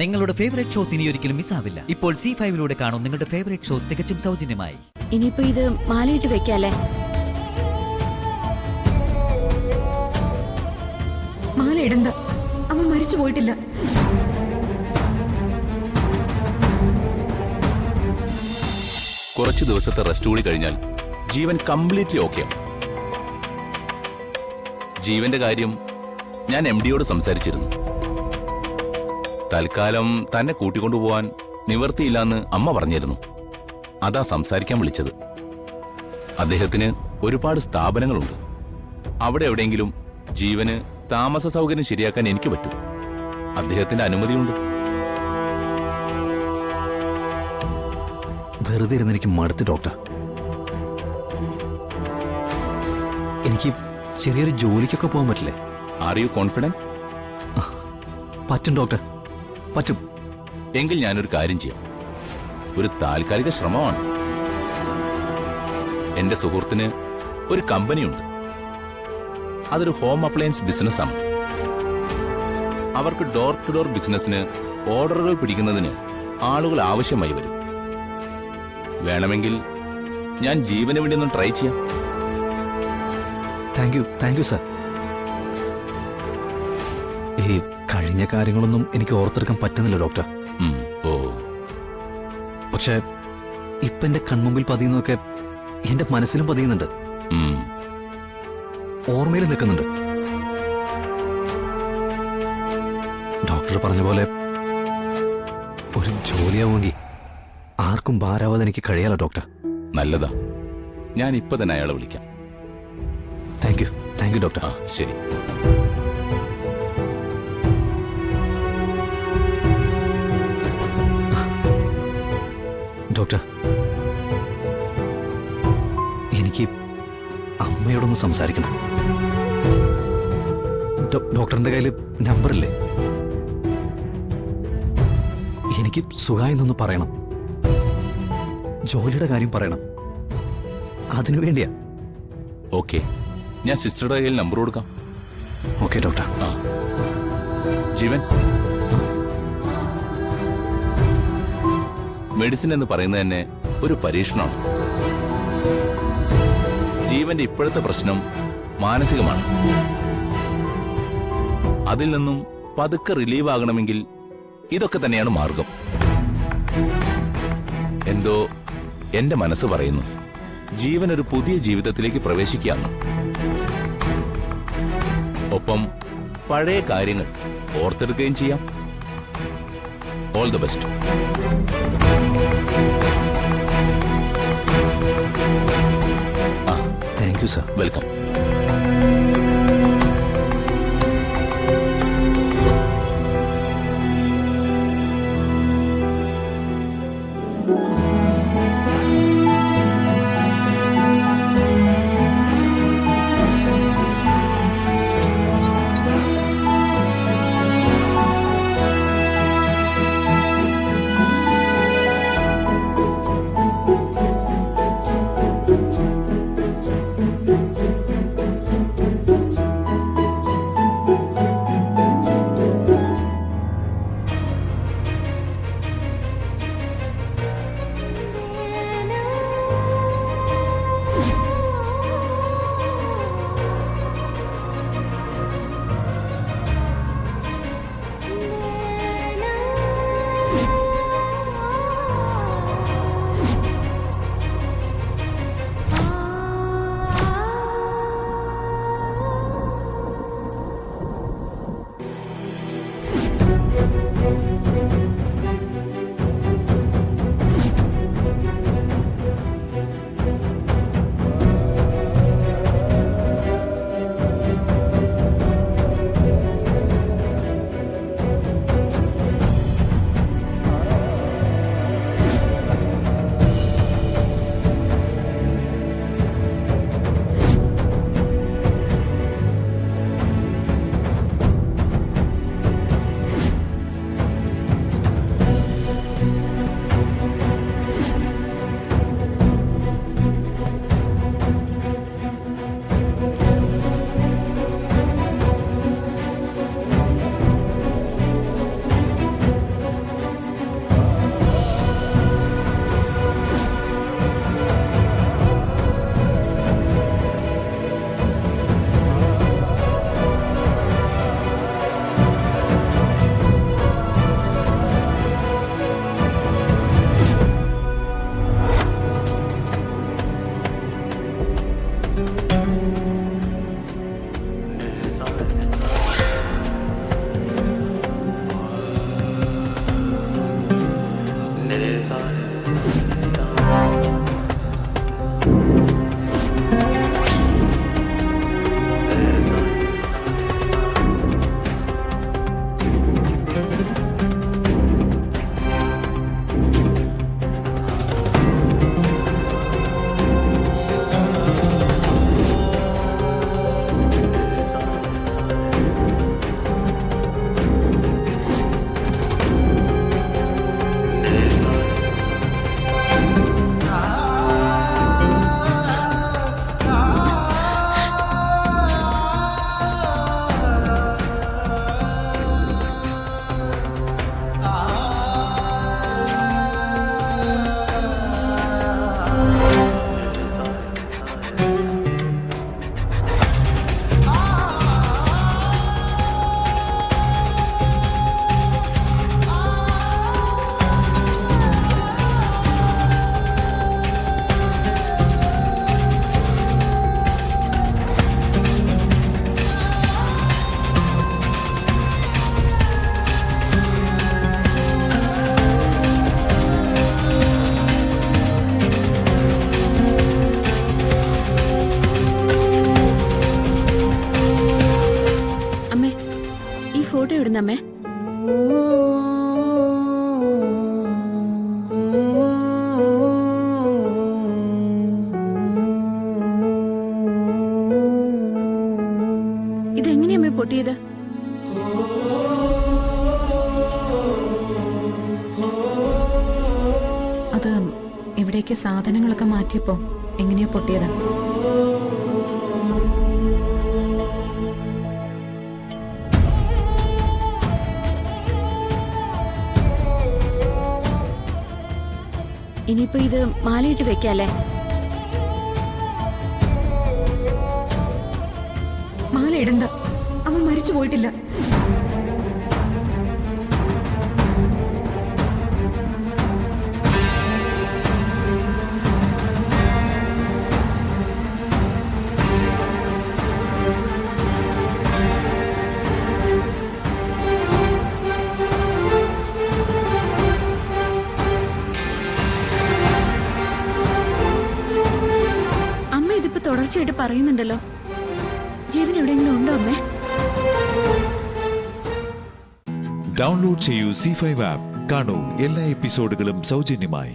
നിങ്ങളുടെ favourite shows ഇനി ഒരിക്കലും മിസ്സാവില്ല. ഇപ്പോൾ C5 കാണും നിങ്ങളുടെ ഫേവറേറ്റ് ഷോസ് തികച്ചും സൗജന്യമായി. ഇനിയിപ്പോ ഇത് മാലയിട്ട് വെക്കാല്ലേ? മാല ഇടണ്ട, അവൻ മരിച്ചു പോയിട്ടില്ല. കുറച്ചു ദിവസത്തെ റെസ്റ്റ് കൂടി കഴിഞ്ഞാൽ ജീവൻ കംപ്ലീറ്റ്ലി ഓക്കെയാണ്. ജീവന്റെ കാര്യം ഞാൻ MD-യോട് സംസാരിച്ചിരുന്നു. തൽക്കാലം തന്നെ കൂട്ടിക്കൊണ്ടുപോവാൻ നിവർത്തിയില്ലെന്ന് അമ്മ പറഞ്ഞിരുന്നു. അതാ സംസാരിക്കാൻ വിളിച്ചത്. അദ്ദേഹത്തിന് ഒരുപാട് സ്ഥാപനങ്ങളുണ്ട്. അവിടെ എവിടെയെങ്കിലും ജീവന് താമസ സൗകര്യം ശരിയാക്കാൻ എനിക്ക് പറ്റും. അദ്ദേഹത്തിന്റെ അനുമതിയുണ്ട്. വെറുതെ ഇരുന്ന് എനിക്ക് മടുത്ത് ഡോക്ടർ. എനിക്ക് ചെറിയൊരു ജോലിക്കൊക്കെ പോകാൻ പറ്റില്ലേ? Are you confident? പറ്റും ഡോക്ടർ, പറ്റും. എങ്കിൽ ഞാനൊരു കാര്യം ചെയ്യാം. ഒരു താൽക്കാലിക ശ്രമമാണ്. എന്റെ സുഹൃത്തിന് ഒരു കമ്പനിയുണ്ട്. അതൊരു ഹോം അപ്ലയൻസ് ബിസിനസ്സാണ്. അവർക്ക് ഡോർ ടു ഡോർ ബിസിനസ്സിന് ഓർഡറുകൾ പിടിക്കുന്നതിന് ആളുകൾ ആവശ്യമായി വരും. വേണമെങ്കിൽ ഞാൻ ജീവന് വേണ്ടി ഒന്ന് ട്രൈ ചെയ്യാം. Thank you sir. ഈ കഴിഞ്ഞ കാര്യങ്ങളൊന്നും എനിക്ക് ഓർത്തെടുക്കാൻ പറ്റുന്നില്ല ഡോക്ടർ. പക്ഷെ ഇപ്പൊ എന്റെ കൺമുമ്പിൽ പതിയുന്നതൊക്കെ എന്റെ മനസ്സിലും പതിയുന്നുണ്ട്, ഓർമ്മയിൽ നിൽക്കുന്നുണ്ട്. ഡോക്ടർ പറഞ്ഞ പോലെ ഒരു ജോലിയാവുമെങ്കിൽ ആർക്കും ഭാരാവാതെ എനിക്ക് കഴിയാലോ ഡോക്ടർ. നല്ലതാ. ഞാൻ ഇപ്പൊ തന്നെ അയാളെ വിളിക്കാം. Thank you doctor. ശരി. ഡോക്ടർ, എനിക്ക് അമ്മയോടൊന്ന് സംസാരിക്കണം. ഡോക്ടറിന്റെ കയ്യിൽ നമ്പറില്ലേ? എനിക്ക് സുഖായെന്നൊന്ന് പറയണം. ജോലിയുടെ കാര്യം പറയണം. അതിനു വേണ്ടിയാ. ഓക്കെ, ഞാൻ സിസ്റ്ററുടെ കയ്യിൽ നമ്പർ കൊടുക്കാം. Okay doctor. ജീവൻ, മെഡിസിൻ എന്ന് പറയുന്നത് തന്നെ ഒരു പരീക്ഷണമാണ്. ജീവന്റെ ഇപ്പോഴത്തെ പ്രശ്നം മാനസികമാണ്. അതിൽ നിന്നും പതുക്കെ റിലീവ് ആകണമെങ്കിൽ ഇതൊക്കെ തന്നെയാണ് മാർഗം. എന്തോ എന്റെ മനസ്സ് പറയുന്നു ജീവൻ ഒരു പുതിയ ജീവിതത്തിലേക്ക് പ്രവേശിക്കുകയാണ്. ഒപ്പം പഴയ കാര്യങ്ങൾ ഓർത്തെടുക്കുകയും ചെയ്യാം. All the best. Thank you sir. Welcome. അവിടേക്ക് സാധനങ്ങളൊക്കെ മാറ്റിയപ്പോ എങ്ങനെയോ പൊട്ടിയതാ. ഇനിയിപ്പോ ഇത് മാലയിട്ട് വെക്കാല്ലേ? മാല ഇടണ്ട, അവൻ മരിച്ചു പോയിട്ടില്ല. അമ്മ ഇതിപ്പോ തുടർച്ചയായിട്ട് പറയുന്നുണ്ടല്ലോ. ജീവൻ എവിടെയെങ്കിലും ഉണ്ടോ അമ്മേ? ഡൗൺലോഡ് ചെയ്യൂ C5 ആപ്പ്. കാണൂ എല്ലാ എപ്പിസോഡുകളും സൗജന്യമായി.